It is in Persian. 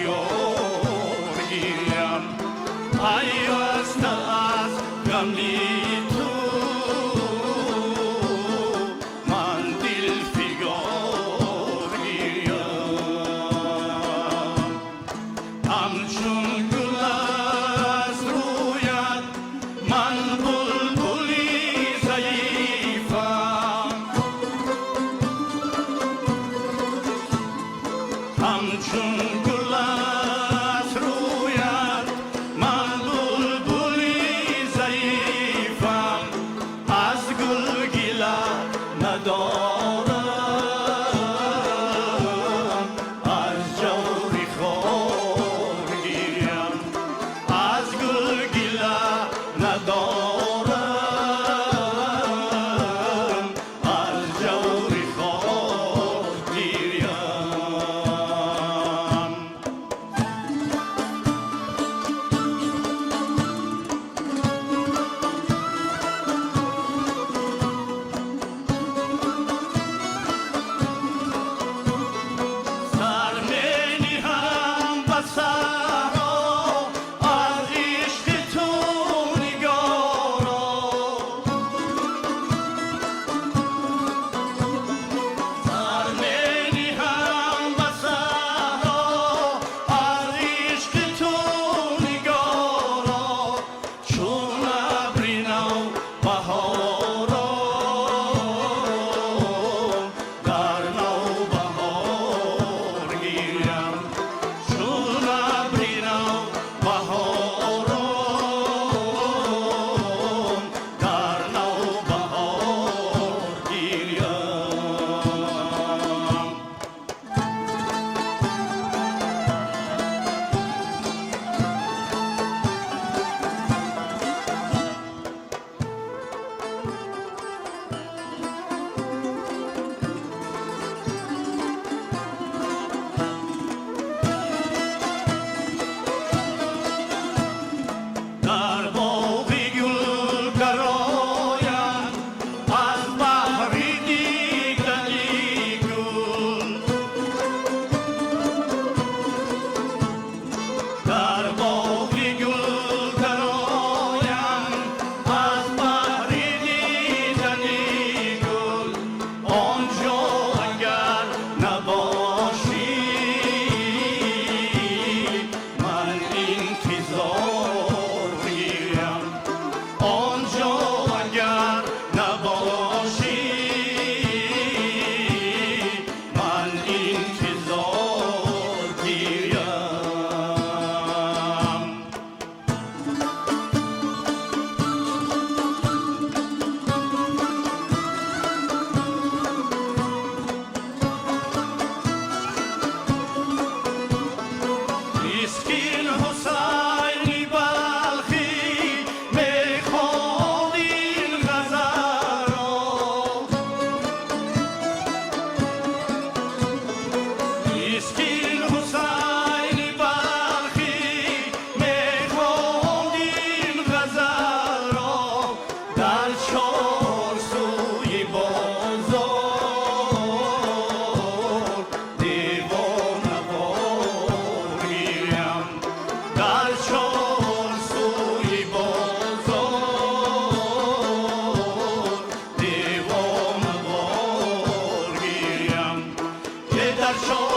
یار گیرم پیوسته از گملی تو من دل فگار گیرم همچون گل از رویت من بلبلی ضعیفم همچون گل از رویت من بلبلی ضعیفم از گل گیله ندارم از جوری خار گیرم از گل گیله ندارم از جوری خار گیرم سر می‌نهم به صحرا از عشق تو نگارا سر می‌نهم به صحرا از عشق تو نگارا چون ابر نو بهارم در نوبهار گیرم چون ابر نو بهارم در نوبهار گیرم در باغ گل گرایم از بهر دیدنی گل در باغ گل گرایم از بهر دیدنی گل آنجا اگر نباشی من انتظار گیرم آنجا اگر نباشی من انتظار گیرم مسکین حسین بلخی میخواد این غزل را مسکین حسین بلخی میخواد این غزل را در چار سوی بازار دیوانه وار گیرم در چار سوی بازار دیوانه وار گیرم که در چار